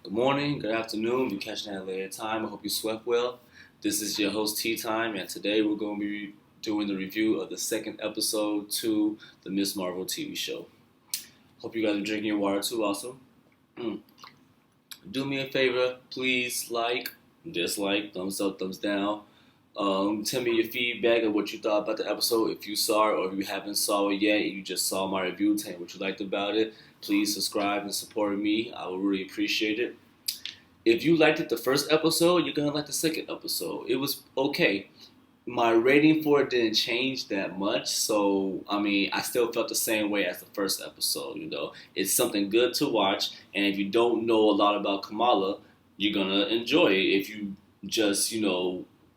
Good morning, good afternoon. If you're catching that at a later time, I hope you slept well. This is your host Tea Time, and today we're going to be doing the review of the second episode to the Miss Marvel TV show. Hope you guys are drinking your water too, also. Mm. Do me a favor, please like, dislike, thumbs up, thumbs down. Tell me your feedback and what you thought about the episode. If you saw it or if you haven't saw it yet, and you just saw my review, tell me what you liked about it. Please subscribe and support me. I would really appreciate it. If you liked it the first episode, you're gonna like the second episode. It was okay. My rating for it didn't change that much, so I mean, I still felt the same way as the first episode. It's something good to watch, and if you don't know a lot about Kamala, you're gonna enjoy it. If you just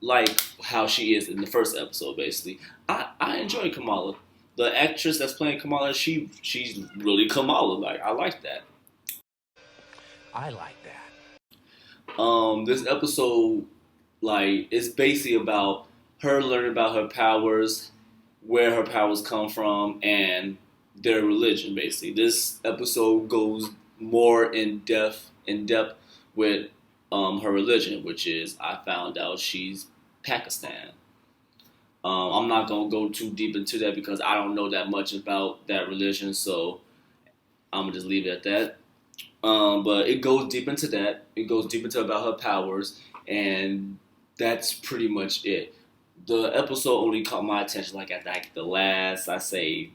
like how she is in the first episode, basically, I enjoy Kamala. The actress that's playing Kamala, she's really Kamala. Like I like that. I like that. This episode, like, it's basically about her learning about her powers, where her powers come from, and their religion. Basically, this episode goes more in depth with her religion, which is I found out she's Pakistan. I'm not gonna go too deep into that because I don't know that much about that religion, so I'm gonna just leave it at that. But it goes deep into that. It goes deep into about her powers, and that's pretty much it. The episode only caught my attention like at like the last, I say,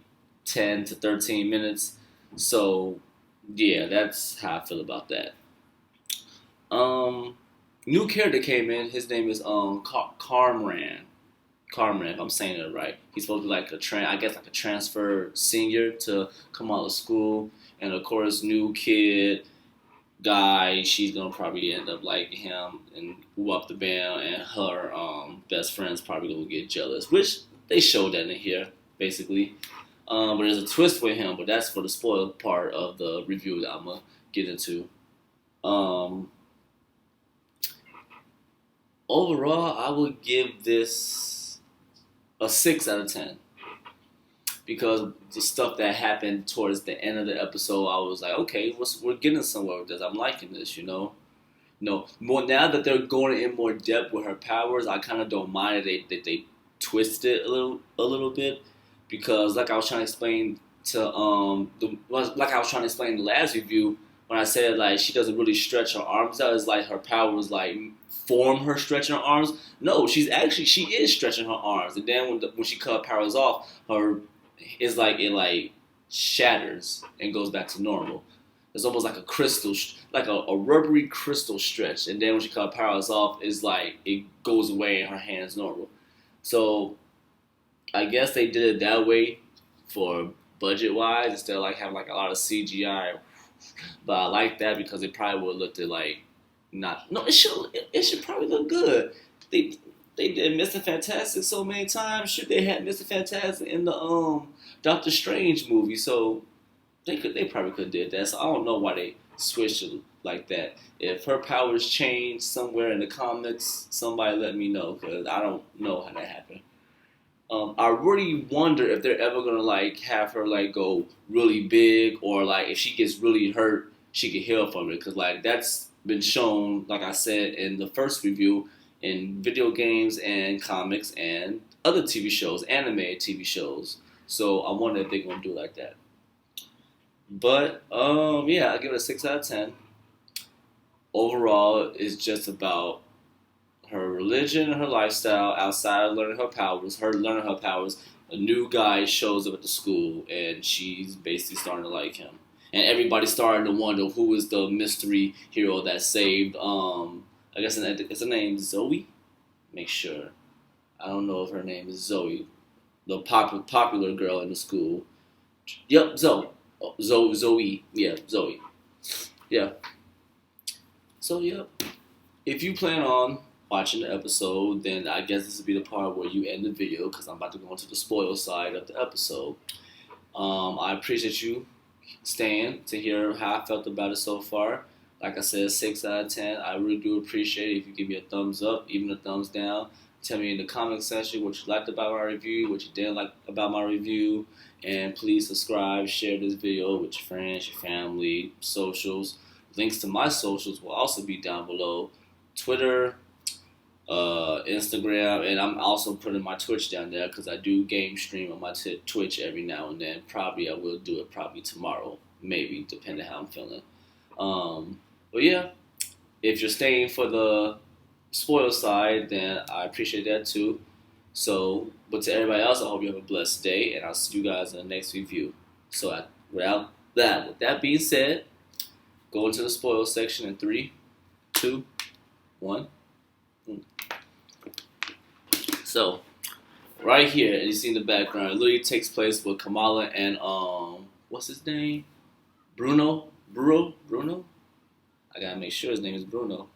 10 to 13 minutes. So yeah, that's how I feel about that. Um, New character came in. His name is Carmran. Carmran, if I'm saying it right. He's supposed to be like I guess like a transfer senior to come out of school, and of course, new kid guy, she's gonna probably end up liking him and go up the band, and her best friend's probably gonna get jealous, which they showed that in here basically. But there's a twist with him, but that's for the spoiled part of the review that I'm gonna get into. Um, Overall, I would give this a 6 out of 10 because the stuff that happened towards the end of the episode, I was like, okay, we're getting somewhere with this. I'm liking this. No, more now that they're going in more depth with her powers, I kind of don't mind that they twist it a little bit because, like I was trying to explain like I was trying to explain in the last review when I said like she doesn't really stretch her arms out. It's like her powers like form her stretching her arms. No, she is stretching her arms, and then when she cut her powers off, her it's like it like shatters and goes back to normal. It's almost like a crystal, like a rubbery crystal stretch. And then when she cut her powers off, it's like it goes away and her hand's normal. So I guess they did it that way for budget wise instead of like having like a lot of CGI. But I like that because it probably would have looked like not. No, it should probably look good. They they did Mr. Fantastic so many times. Shoot, they had Mr. Fantastic in the Doctor Strange movie, so they probably could have did that. So I don't know why they switched it like that. If her powers changed somewhere in the comics, somebody let me know because I don't know how that happened. I really wonder if they're ever gonna like have her like go really big or like if she gets really hurt, she can heal from it because like that's been shown, like I said in the first review, in video games and comics and other TV shows, anime TV shows. So I wonder if they're gonna do it like that. But yeah, I give it a 6 out of 10. Overall, it's just about her religion and her lifestyle outside of learning her powers. Her learning her powers, a new guy shows up at the school, and she's basically starting to like him. And everybody's starting to wonder who is the mystery hero that saved. I guess it's her name Zoe. Make sure. I don't know if her name is Zoe, the popular girl in the school. Yep, Zoe. Oh, Zoe. Yeah, Zoe. Yeah. So, yeah. If you plan on watching the episode, then I guess this would be the part where you end the video because I'm about to go into the spoil side of the episode. I appreciate you staying to hear how I felt about it so far. Like I said, 6 out of 10. I really do appreciate it if you give me a thumbs up, even a thumbs down. Tell me in the comment section what you liked about my review, what you didn't like about my review, and please subscribe, share this video with your friends, your family, socials. Links to my socials will also be down below. Twitter, Instagram, and I'm also putting my Twitch down there because I do game stream on my Twitch every now and then. Probably I will do it probably tomorrow, maybe, depending how I'm feeling. But yeah, if you're staying for the spoil side, then I appreciate that too. So, but to everybody else, I hope you have a blessed day, and I'll see you guys in the next review. So, with that being said, go into the spoil section in 3, 2, 1. So, right here, and you see in the background, it literally takes place with Kamala and what's his name? Bruno. I gotta make sure his name is Bruno.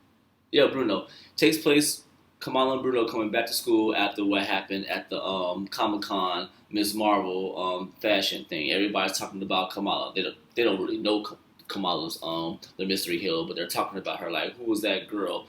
Yeah, Bruno. Takes place. Kamala and Bruno coming back to school after what happened at the Comic-Con Ms. Marvel fashion thing. Everybody's talking about Kamala. They don't really know Kamala's the Mystery Hill, but they're talking about her like, who was that girl?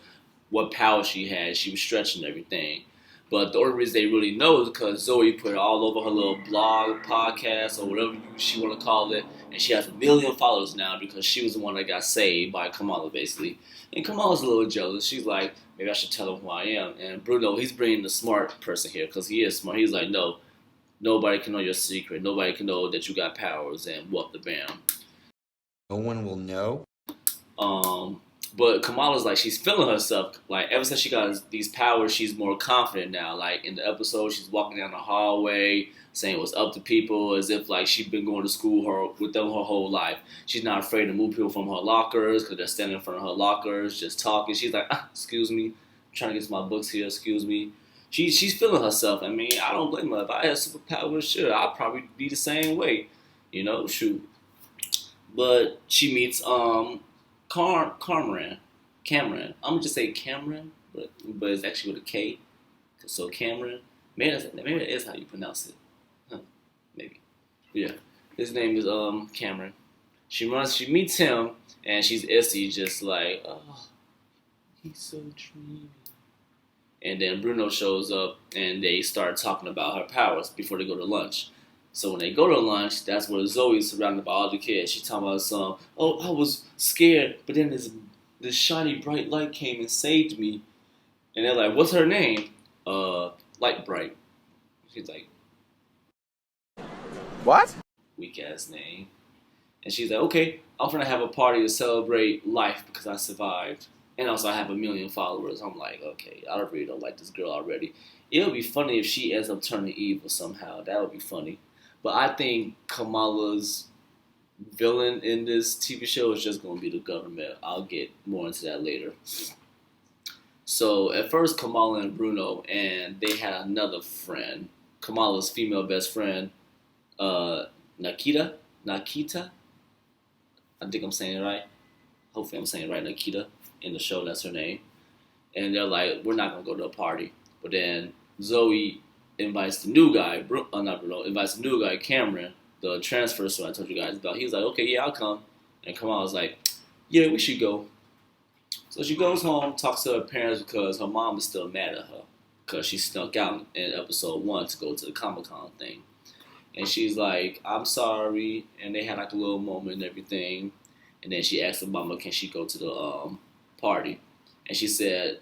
What power she had? She was stretching everything. But the only reason they really know is because Zoe put it all over her little blog, podcast, or whatever she want to call it. And she has 1 million followers now because she was the one that got saved by Kamala, basically. And Kamala's a little jealous. She's like, maybe I should tell him who I am. And Bruno, he's bringing the smart person here because he is smart. He's like, no, nobody can know your secret. Nobody can know that you got powers and what the bam. No one will know. But Kamala's like, she's feeling herself. Like, ever since she got these powers, she's more confident now. Like, in the episode, she's walking down the hallway, saying what's up to people, as if, like, she's been going to school with them her whole life. She's not afraid to move people from her lockers, because they're standing in front of her lockers, just talking. She's like, excuse me, I'm trying to get to my books here, excuse me. She's feeling herself. I mean, I don't blame her. If I had superpowers, sure, I'd probably be the same way. You know, shoot. But she meets, Cameron. I'm gonna just say Cameron, but it's actually with a K. So Cameron. Maybe that is how you pronounce it. Huh, maybe. Yeah. His name is Cameron. She meets him, and she's Issy, just like, oh, he's so dreamy. And then Bruno shows up, and they start talking about her powers before they go to lunch. So when they go to lunch, that's where Zoe's surrounded by all the kids. She's talking about some, oh, I was scared, but then this shiny bright light came and saved me. And they're like, what's her name? Light Bright. She's like, What? weak ass name. And she's like, okay, I'm gonna have a party to celebrate life because I survived. And also I have 1 million followers. I'm like, okay, I really don't like this girl already. It would be funny if she ends up turning evil somehow. That would be funny. But I think Kamala's villain in this TV show is just going to be the government. I'll get more into that later. So at first, Kamala and Bruno, and they had another friend, Kamala's female best friend, Nikita. I think I'm saying it right. Hopefully I'm saying it right, Nikita. In the show, that's her name. And they're like, we're not going to go to a party. But then Zoe invites the new guy, invites the new guy, Cameron, the transfer student I told you guys about. He was like, okay, yeah, I'll come. And Kamala was like, yeah, we should go. So she goes home, talks to her parents because her mom is still mad at her because she snuck out in episode 1 to go to the Comic-Con thing. And she's like, I'm sorry. And they had like a little moment and everything. And then she asked her mama, can she go to the party? And she said,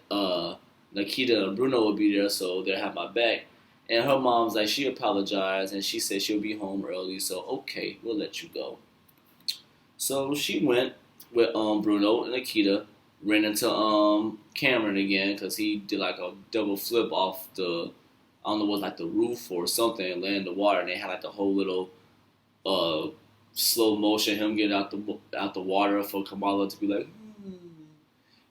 Nikita and Bruno will be there, so they'll have my back. And her mom's like, she apologized, and she said she'll be home early, so okay, we'll let you go. So she went with Bruno and Nikita, ran into Cameron again, because he did like a double flip off the, I don't know, what, like the roof or something, and landed in the water, and they had like the whole little slow motion, him getting out the water for Kamala to be like,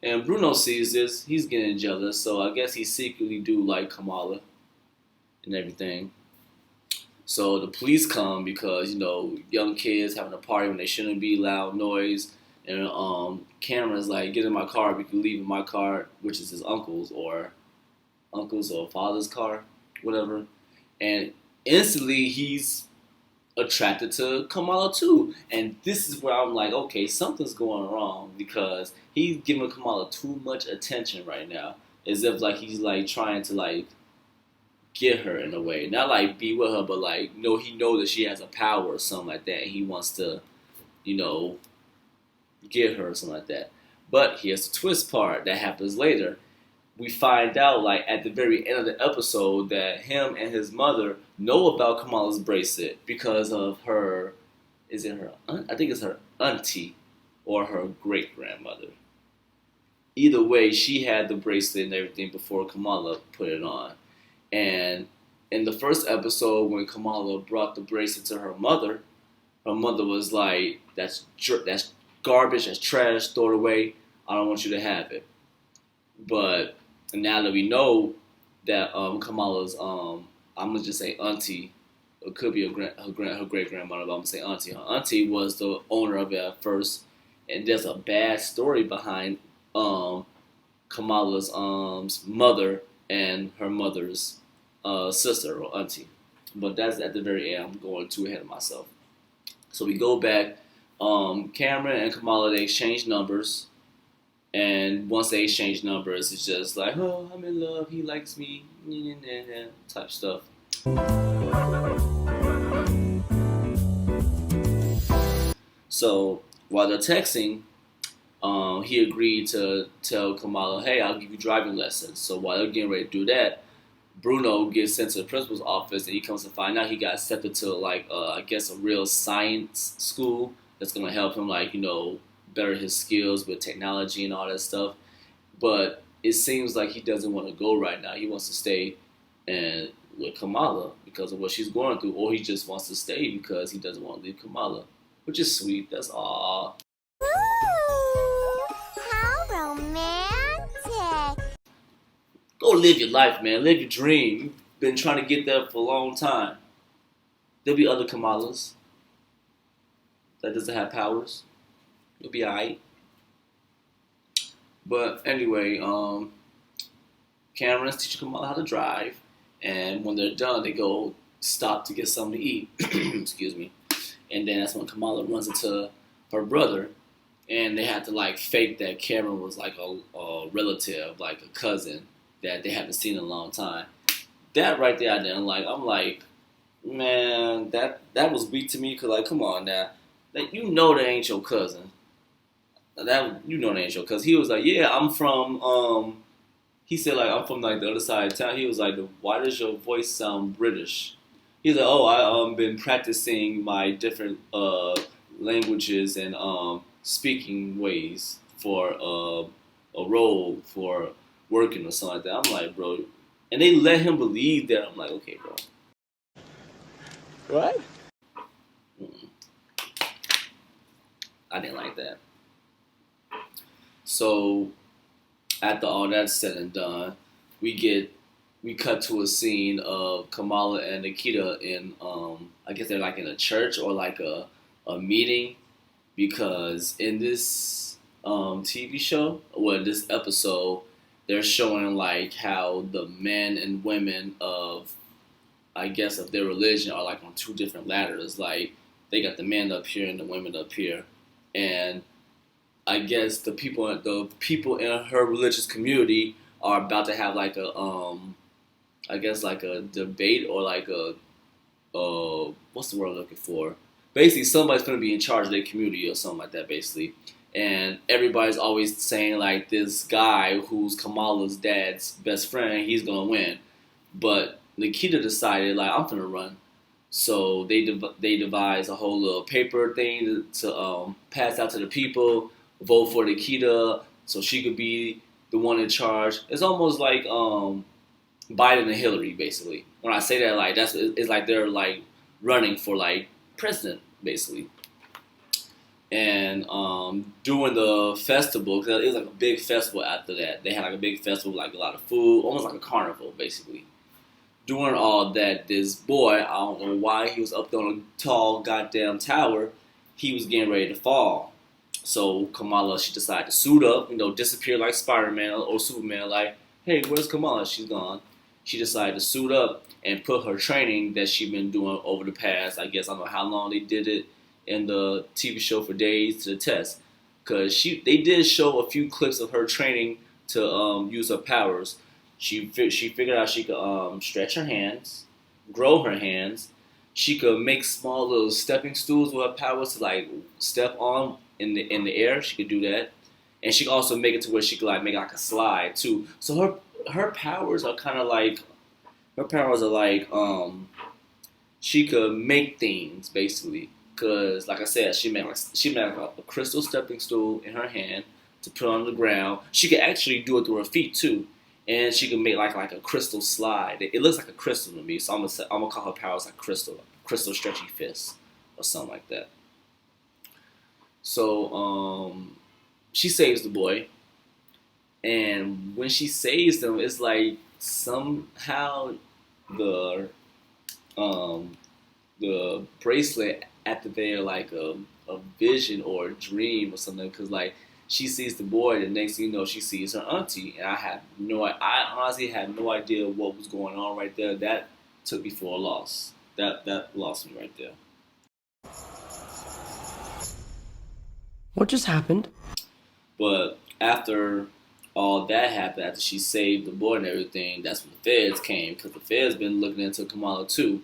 And Bruno sees this, he's getting jealous, so I guess he secretly do like Kamala and everything. So the police come because, young kids having a party when they shouldn't be, loud noise. And Cameron's like, get in my car, we can leave in my car, which is his uncle's or father's car, whatever. And instantly he's attracted to Kamala too. And this is where I'm like, okay, something's going wrong because he's giving Kamala too much attention right now. As if like he's like trying to like get her in a way. Not like be with her, but like, he knows that she has a power or something like that. And he wants to, get her or something like that. But here's the twist part that happens later. We find out like at the very end of the episode that him and his mother know about Kamala's bracelet because of her. Is it her? I think it's her auntie or her great grandmother. Either way, she had the bracelet and everything before Kamala put it on. And in the first episode, when Kamala brought the bracelet to her mother was like, "That's garbage. That's trash. Throw it away. I don't want you to have it." But now that we know that Kamala's I'm gonna just say auntie, it could be her great grandmother, but I'm gonna say auntie. Her auntie was the owner of it at first, and there's a bad story behind Kamala's mother and her mother's sister or auntie. But that's at the very end. I'm going too ahead of myself. So we go back. Cameron and Kamala, they exchange numbers. And once they exchange numbers, it's just like, oh, I'm in love. He likes me, type stuff. So while they're texting, he agreed to tell Kamala, hey, I'll give you driving lessons. So while they're getting ready to do that, Bruno gets sent to the principal's office, and he comes to find out he got accepted to like I guess a real science school that's gonna help him like better his skills with technology and all that stuff. But it seems like he doesn't want to go right now. He wants to stay and with Kamala because of what she's going through, or he just wants to stay because he doesn't want to leave Kamala, which is sweet. That's all. Ooh, how romantic. Go live your life, man. Live your dream. You've been trying to get there for a long time. There'll be other Kamalas that doesn't have powers. You'll be alright. But anyway, Cameron's teaching Kamala how to drive, and when they're done, they go stop to get something to eat. Excuse me. And then that's when Kamala runs into her brother, and they have to like fake that Cameron was like a relative, like a cousin that they haven't seen in a long time. That right there, I didn't like. I'm like, man, that was weak to me because like, come on now, like that ain't your cousin. That that ain't your cousin. He was like, yeah, I'm from. He said like I'm from like the other side of town. He was like, why does your voice sound British? He's like, oh, I been practicing my different languages and speaking ways for a role for working or something like that. I'm like, bro, and they let him believe that. I'm like, okay, bro. What? I didn't like that. So after all that's said and done, we cut to a scene of Kamala and Nikita in I guess they're like in a church or like a meeting, because in this TV show, well, this episode, they're showing like how the men and women of, I guess, of their religion are like on two different ladders. Like they got the men up here and the women up here, and I guess the people in her religious community are about to have like a I guess like a debate or like a what's the word I'm looking for? Basically, somebody's going to be in charge of their community or something like that, basically. And everybody's always saying like this guy who's Kamala's dad's best friend, he's going to win. But Nikita decided like I'm going to run. So they devised a whole little paper thing to pass out to the people, vote for Nikita so she could be the one in charge. It's almost like Biden and Hillary, basically. When I say that, like it's like they're like running for like president, basically. And during the festival, because it was like a big festival after that, they had like a big festival, like a lot of food, almost like a carnival, basically. During all that, this boy, I don't know why, he was up there on a tall goddamn tower, he was getting ready to fall. So Kamala, she decided to suit up, disappear like Spider-Man or Superman, like, hey, where's Kamala? She's gone. She decided to suit up and put her training that she'd been doing over the past, I guess, I don't know how long they did it in the TV show for days, to the test. Because they did show a few clips of her training to use her powers. She figured out she could stretch her hands, grow her hands. She could make small little stepping stools with her powers to like step on in the air. She could do that, and she could also make it to where she could like make like a slide too. So her powers are kind of like she could make things basically. Cause like I said, she made like a crystal stepping stool in her hand to put on the ground. She could actually do it through her feet too, and she could make like a crystal slide. It looks like a crystal to me, so I'm gonna call her powers like crystal stretchy fist or something like that. So she saves the boy, and when she saves them, it's like somehow the bracelet activated like a vision or a dream or something, because like she sees the boy, the next thing you know she sees her auntie, and I honestly had no idea what was going on right there. That took me for a loss. That lost me right there. What just happened? But after all that happened, after she saved the boy and everything, that's when the feds came, because the feds been looking into Kamala too.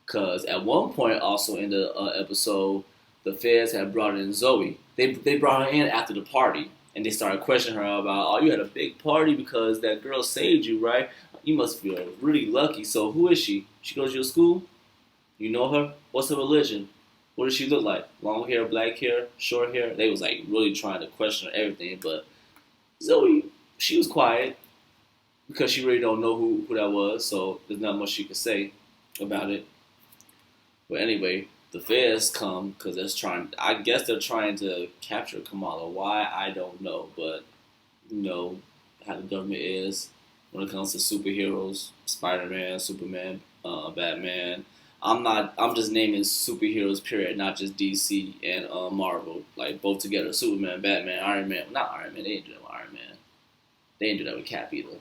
Because at one point, also in the episode, the feds had brought in Zoe. They brought her in after the party, and they started questioning her about, oh, you had a big party because that girl saved you, right? You must feel really lucky. So who is she? She goes to your school? You know her? What's her religion? What does she look like? Long hair, black hair, short hair? They was like really trying to question her everything, but Zoe, she was quiet because she really don't know who that was, so there's not much she could say about it. But anyway, the feds come because I guess they're trying to capture Kamala. Why, I don't know. But, you know, how the government is when it comes to superheroes. Spider-Man, Superman, Batman. I'm just naming superheroes, period, not just DC and Marvel. Like, both together. Superman, Batman, Iron Man. Not Iron Man. They didn't do that with Iron Man. They didn't do that with Cap either.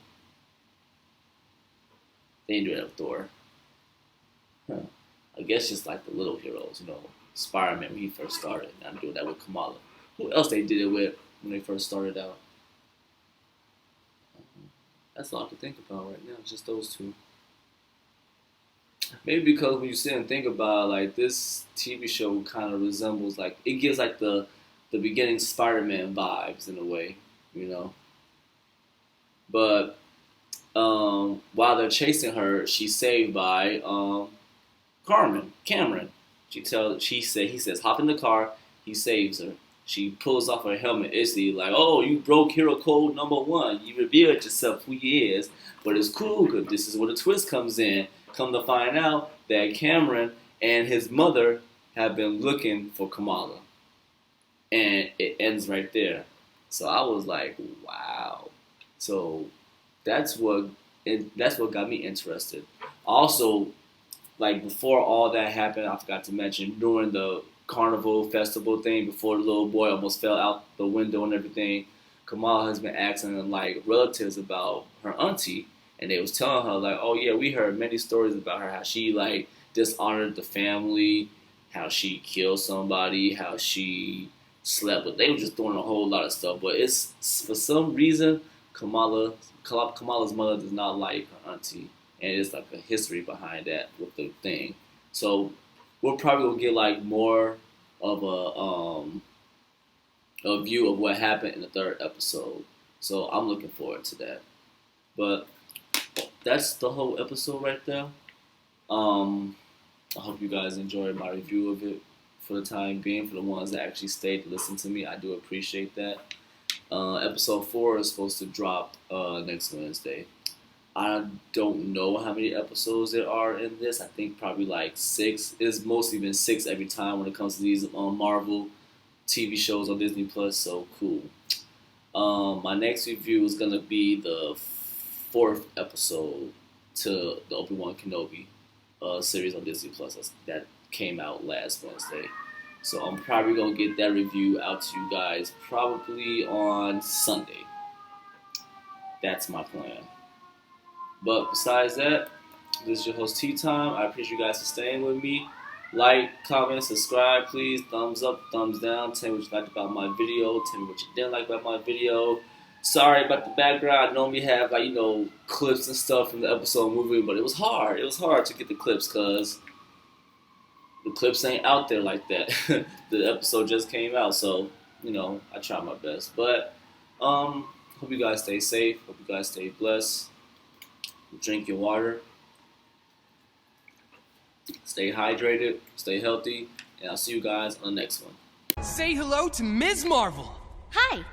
They didn't do that with Thor. Huh. I guess just like the little heroes, you know, Spider-Man when he first started. And I'm doing that with Kamala. Who else they did it with when they first started out? That's all I can think about right now, just those two. Maybe because when you sit and think about it, like this TV show kind of resembles, like, it gives like the beginning Spider-Man vibes in a way, you know. But while they're chasing her, she's saved by Cameron. He says, hop in the car. He saves her. She pulls off her helmet instantly, like, oh, you broke hero code #1. You revealed yourself who you is. But it's cool because this is where the twist comes in. Come to find out that Cameron and his mother have been looking for Kamala. And it ends right there. So I was like, wow. So that's what got me interested. Also, like before all that happened, I forgot to mention, during the carnival festival thing, before the little boy almost fell out the window and everything, Kamala has been asking like relatives about her auntie, and they was telling her like, oh yeah, we heard many stories about her, how she like dishonored the family, how she killed somebody, how she slept with. They were just doing a whole lot of stuff, but it's for some reason Kamala's mother does not like her auntie. And it's like a history behind that with the thing. So we're probably gonna get like more of a view of what happened in the third episode. So I'm looking forward to that. But that's the whole episode right there. I hope you guys enjoyed my review of it for the time being. For the ones that actually stayed to listen to me, I do appreciate that. Episode 4 is supposed to drop next Wednesday. I don't know how many episodes there are in this. I think probably like 6. It's mostly been 6 every time when it comes to these Marvel TV shows on Disney Plus. So cool. My next review is gonna be the 4th episode to the Obi-Wan Kenobi series on Disney Plus that came out last Wednesday. So I'm probably gonna get that review out to you guys probably on Sunday. That's my plan. But besides that, this is your host Tea Time. I appreciate you guys for staying with me. Like, comment, subscribe, please. Thumbs up, thumbs down. Tell me what you liked about my video. Tell me what you didn't like about my video. Sorry about the background. I normally have like, you know, clips and stuff from the episode movie, but it was hard. It was hard to get the clips because the clips ain't out there like that. The episode just came out, so I try my best. But hope you guys stay safe. Hope you guys stay blessed. Drink your water. Stay hydrated. Stay healthy. And I'll see you guys on the next one. Say hello to Ms. Marvel. Hi.